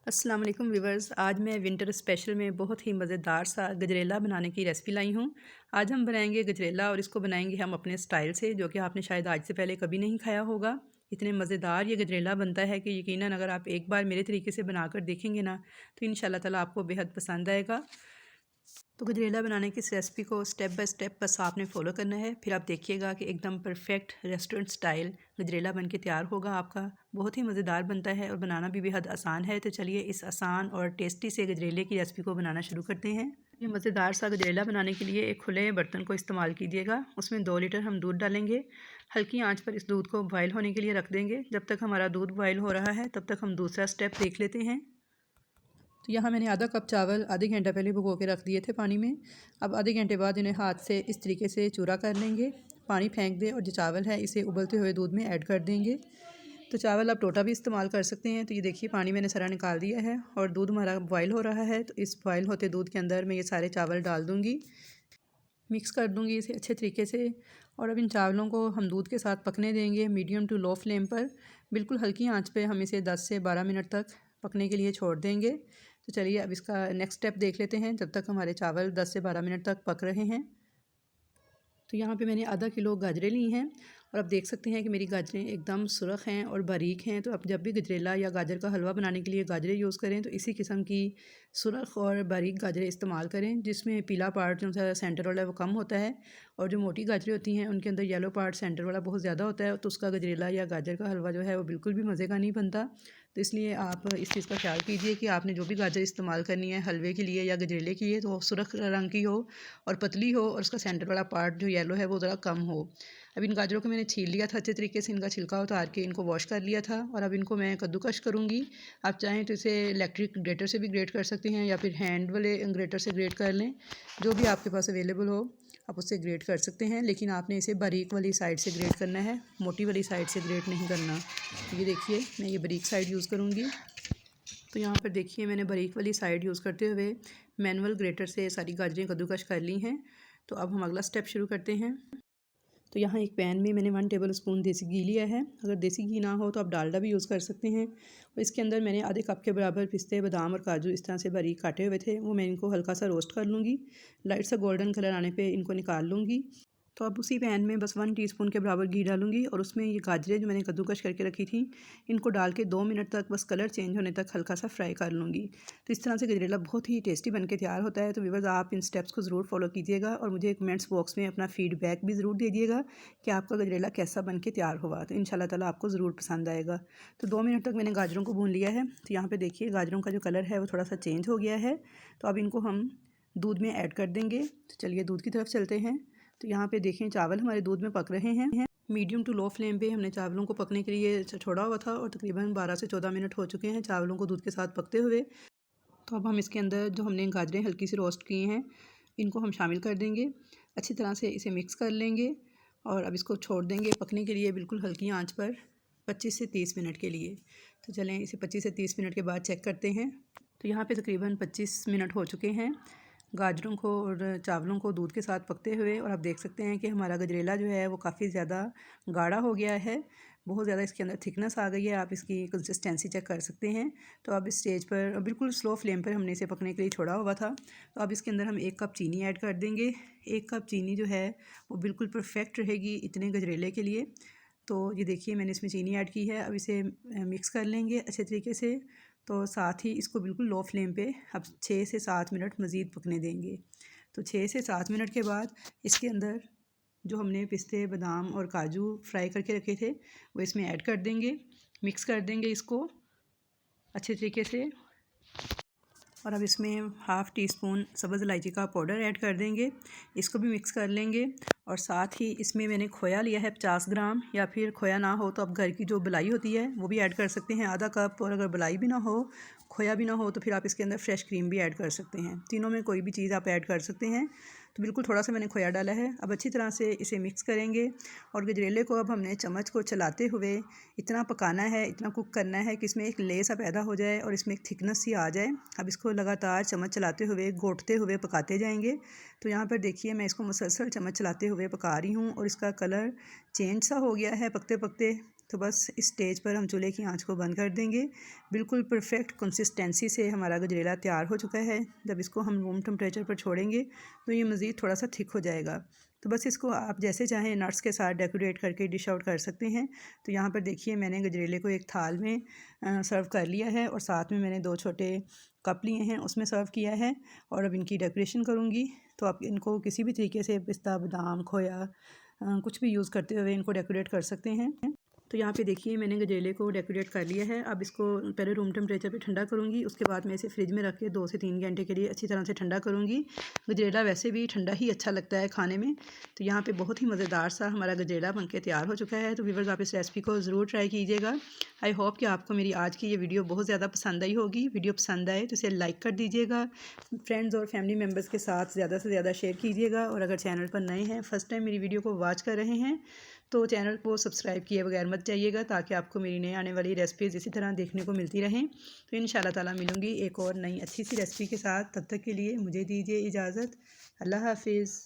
अस्सलाम वालेकुम व्यूवर्स। आज मैं विंटर स्पेशल में बहुत ही मज़ेदार सा गजरेला बनाने की रेसिपी लाई हूँ। आज हम बनाएंगे गजरेला और इसको बनाएंगे हम अपने स्टाइल से, जो कि आपने शायद आज से पहले कभी नहीं खाया होगा। इतने मज़ेदार ये गजरेला बनता है कि यकीनन अगर आप एक बार मेरे तरीके से बनाकर देखेंगे ना, तो इंशाल्लाह ताला आपको बेहद पसंद आएगा। तो गजरेला बनाने की इस रेसिपी को स्टेप बाय स्टेप बस आपने फॉलो करना है, फिर आप देखिएगा कि एकदम परफेक्ट रेस्टोरेंट स्टाइल गजरेला बन के तैयार होगा आपका। बहुत ही मज़ेदार बनता है और बनाना भी बेहद आसान है। तो चलिए इस आसान और टेस्टी से गजरेले की रेसिपी को बनाना शुरू करते हैं। ये मज़ेदार सा गजरेला बनाने के लिए एक खुले बर्तन को इस्तेमाल कीजिएगा। उसमें 2 लीटर हम दूध डालेंगे। हल्की आंच पर इस दूध को बॉयल होने के लिए रख देंगे। जब तक हमारा दूध बॉयल हो रहा है तब तक हम दूसरा स्टेप देख लेते हैं। तो यहाँ मैंने आधा कप चावल आधे घंटा पहले भिगो के रख दिए थे पानी में। अब आधे घंटे बाद इन्हें हाथ से इस तरीके से चूरा कर लेंगे। पानी फेंक दें और जो चावल है इसे उबलते हुए दूध में ऐड कर देंगे। तो चावल आप टोटा भी इस्तेमाल कर सकते हैं। तो ये देखिए पानी मैंने सारा निकाल दिया है और दूध हमारा बॉयल हो रहा है। तो इस बॉयल होते दूध के अंदर मैं ये सारे चावल डाल दूँगी, मिक्स कर दूँगी इसे अच्छे तरीके से। और अब इन चावलों को हम दूध के साथ पकने देंगे मीडियम टू लो फ्लेम पर। बिल्कुल हल्की आंच पे हम इसे 10 से 12 मिनट तक पकने के लिए छोड़ देंगे। तो चलिए अब इसका नेक्स्ट स्टेप देख लेते हैं, जब तक हमारे चावल 10 से 12 मिनट तक पक रहे हैं। तो यहाँ पे मैंने आधा किलो गाजरें ली हैं और आप देख सकते हैं कि मेरी गाजरें एकदम सुरख हैं और बारीक हैं। तो आप जब भी गजरेला या गाजर का हलवा बनाने के लिए गाजरें यूज़ करें तो इसी किस्म की सुरख और बारीक गाजरें इस्तेमाल करें, जिसमें पीला पार्ट जो सा सेंटर वाला है वो कम होता है और जो मोटी गाजरें होती हैं उनके अंदर येलो पार्ट सेंटर वाला बहुत ज़्यादा होता है। तो उसका गजरेला या गाजर का हलवा जो है वो बिल्कुल भी मज़े का नहीं बनता। तो इसलिए आप इस चीज़ का ख्याल कीजिए कि आपने जो भी गाजर इस्तेमाल करनी है हलवे के लिए या गजरेले के लिए तो सुरख रंग की हो और पतली हो और उसका सेंटर वाला पार्ट जो येलो है वो ज़रा कम हो। अब इन गाजरों को मैंने छील लिया था अच्छे तरीके से, इनका छिलका उतार के इनको वॉश कर लिया था और अब इनको मैं कद्दूकश करूँगी। आप चाहें तो इसे इलेक्ट्रिक ग्रेटर से भी ग्रेट कर सकते हैं या फिर हैंड वाले ग्रेटर से ग्रेट कर लें, जो भी आपके पास अवेलेबल हो आप उससे ग्रेट कर सकते हैं। लेकिन आपने इसे बारीक वाली साइड से ग्रेट करना है, मोटी वाली साइड से ग्रेट नहीं करना। ये देखिए मैं ये बारीक साइड यूज़ करूँगी। तो यहाँ पर देखिए मैंने बारीक वाली साइड यूज़ करते हुए मैनुअल ग्रेटर से सारी गाजरें कद्दूकश कर ली हैं। तो अब हम अगला स्टेप शुरू करते हैं। तो यहाँ एक पैन में मैंने 1 टेबल स्पून देसी घी लिया है। अगर देसी घी ना हो तो आप डालडा भी यूज़ कर सकते हैं। और इसके अंदर मैंने आधे कप के बराबर पिस्ते, बादाम और काजू इस तरह से बारीक काटे हुए थे, वो मैं इनको हल्का सा रोस्ट कर लूँगी। लाइट सा गोल्डन कलर आने पे इनको निकाल लूँगी। तो अब उसी पैन में बस 1 टीस्पून के बराबर घी डालूँगी और उसमें ये गाजरें जो मैंने कद्दूकश करके रखी थी इनको डाल के 2 मिनट तक बस कलर चेंज होने तक हल्का सा फ्राई कर लूँगी। तो इस तरह से गजरेला बहुत ही टेस्टी बन के तैयार होता है। तो व्यूअर्स आप इन स्टेप्स को ज़रूर फॉलो कीजिएगा और मुझे कमेंट्स बॉक्स में अपना फीडबैक भी ज़रूर दीजिएगा कि आपका गजरेला कैसा बन के तैयार हुआ। तो इंशाल्लाह ताला आपको ज़रूर पसंद आएगा। तो 2 मिनट तक मैंने गाजरों को भून लिया है। तो यहाँ पर देखिए गाजरों का जो कलर है वो थोड़ा सा चेंज हो गया है। तो अब इनको हम दूध में ऐड कर देंगे। तो चलिए दूध की तरफ चलते हैं। तो यहाँ पे देखें चावल हमारे दूध में पक रहे हैं। मीडियम टू लो फ्लेम पे हमने चावलों को पकने के लिए छोड़ा हुआ था और तकरीबन 12 से 14 मिनट हो चुके हैं चावलों को दूध के साथ पकते हुए। तो अब हम इसके अंदर जो हमने गाजरें हल्की सी रोस्ट की हैं इनको हम शामिल कर देंगे। अच्छी तरह से इसे मिक्स कर लेंगे और अब इसको छोड़ देंगे पकने के लिए बिल्कुल हल्की आंच पर 25 से 30 मिनट के लिए। तो चलें इसे 25 से 30 मिनट के बाद चेक करते हैं। तो यहाँ पे तकरीबन 25 मिनट हो चुके हैं गाजरों को और चावलों को दूध के साथ पकते हुए। और आप देख सकते हैं कि हमारा गजरेला जो है वो काफ़ी ज़्यादा गाढ़ा हो गया है, बहुत ज़्यादा इसके अंदर थिकनेस आ गई है। आप इसकी कंसिस्टेंसी चेक कर सकते हैं। तो अब इस स्टेज पर बिल्कुल स्लो फ्लेम पर हमने इसे पकने के लिए छोड़ा हुआ था। तो अब इसके अंदर हम 1 कप चीनी ऐड कर देंगे। 1 कप चीनी जो है वो बिल्कुल परफेक्ट रहेगी इतने गजरेले के लिए। तो ये देखिए मैंने इसमें चीनी ऐड की है। अब इसे मिक्स कर लेंगे अच्छे तरीके से। तो साथ ही इसको बिल्कुल लो फ्लेम पे अब 6 से 7 मिनट मज़ीद पकने देंगे। तो 6 से 7 मिनट के बाद इसके अंदर जो हमने पिस्ते, बादाम और काजू फ्राई करके रखे थे वो इसमें ऐड कर देंगे। मिक्स कर देंगे इसको अच्छे तरीके से। और अब इसमें हाफ़ टी स्पून सब्ज़ इलायची का पाउडर ऐड कर देंगे, इसको भी मिक्स कर लेंगे। और साथ ही इसमें मैंने खोया लिया है 50 ग्राम, या फिर खोया ना हो तो आप घर की जो बलाई होती है वो भी ऐड कर सकते हैं आधा कप। और अगर बलाई भी ना हो, खोया भी ना हो, तो फिर आप इसके अंदर फ्रेश क्रीम भी ऐड कर सकते हैं। तीनों में कोई भी चीज़ आप ऐड कर सकते हैं। तो बिल्कुल थोड़ा सा मैंने खोया डाला है। अब अच्छी तरह से इसे मिक्स करेंगे और गजरेले को अब हमने चम्मच को चलाते हुए इतना पकाना है, इतना कुक करना है कि इसमें एक ले सा पैदा हो जाए और इसमें एक थिकनेस सी आ जाए। अब इसको लगातार चम्मच चलाते हुए घोटते हुए पकाते जाएंगे। तो यहाँ पर देखिए मैं इसको मुसलसल चम्मच चलाते हुए पका रही हूँ और इसका कलर चेंज सा हो गया है पकते पकते। तो बस इस स्टेज पर हम चूल्हे की आंच को बंद कर देंगे। बिल्कुल परफेक्ट कंसिस्टेंसी से हमारा गजरेला तैयार हो चुका है। जब इसको हम रूम टेम्परेचर पर छोड़ेंगे तो ये मज़ीद थोड़ा सा थिक हो जाएगा। तो बस इसको आप जैसे चाहें नट्स के साथ डेकोरेट करके डिश आउट कर सकते हैं। तो यहाँ पर देखिए मैंने गजरेले को एक थाल में सर्व कर लिया है और साथ में मैंने 2 छोटे कप लिए हैं उसमें सर्व किया है। और अब इनकी डेकोरेशन करूँगी। तो आप इनको किसी भी तरीके से पिस्ता, बादाम, खोया कुछ भी यूज़ करते हुए इनको डेकोरेट कर सकते हैं। तो यहाँ पे देखिए मैंने गजरेले को डेकोरेट कर लिया है। अब इसको पहले रूम टेम्परेचर पे ठंडा करूँगी, उसके बाद मैं इसे फ्रिज में रख के 2 से 3 घंटे के लिए अच्छी तरह से ठंडा करूँगी। गजरेला वैसे भी ठंडा ही अच्छा लगता है खाने में। तो यहाँ पे बहुत ही मज़ेदार सा हमारा गजरेला बनके तैयार हो चुका है। तो व्यूअर्स आप इस रेसिपी को ज़रूर ट्राई कीजिएगा। आई होप कि आपको मेरी आज की ये वीडियो बहुत ज़्यादा पसंद आई होगी। वीडियो पसंद आए तो इसे लाइक कर दीजिएगा, फ्रेंड्स और फैमिली मेम्बर्स के साथ ज़्यादा से ज़्यादा शेयर कीजिएगा। और अगर चैनल पर नए हैं, फ़र्स्ट टाइम मेरी वीडियो को वॉच कर रहे हैं, तो चैनल को सब्सक्राइब किए बगैर मत जाइएगा, ताकि आपको मेरी नई आने वाली रेसिपीज़ इसी तरह देखने को मिलती रहें। तो इंशाल्लाह ताला मिलूँगी एक और नई अच्छी सी रेसिपी के साथ। तब तक के लिए मुझे दीजिए इजाज़त। अल्लाह हाफिज़।